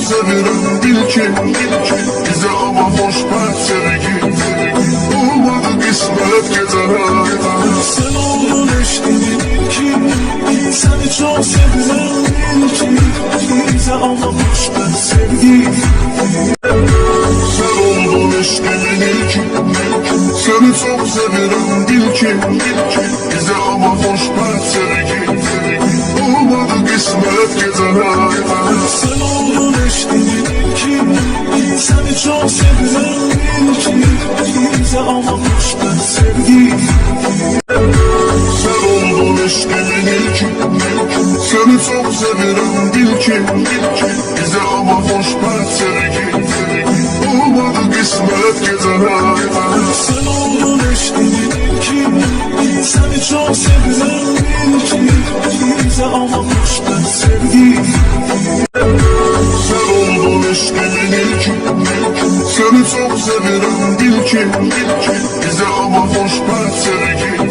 severim bil ki bize ama hoş ben sevgi olmadı kısmet geceler. Sen oldun eşliğin ilki, seni çok sevilen ilki bize ama hoş ben sevgi. Sen oldun eşliğin ilki, seni çok severim bil ki bize ama hoş ben sevgi olmadı kısmet geceler. Sen oldun eşliğin ilki, seni çok sevilen ilki bize ama hoş ben sevgi. Sen oldun eşkimin ilki, seni çok severim bil ki bize ama hoş ben sevgi olmadı kısmet geceler. Sen oldun eşliğin ilki, seni çok sevilen ilki bize ama hoş ben sevgi. Sen oldun eşkimin ilki, seni çok severim bil ki bize ama hoş ben sevgi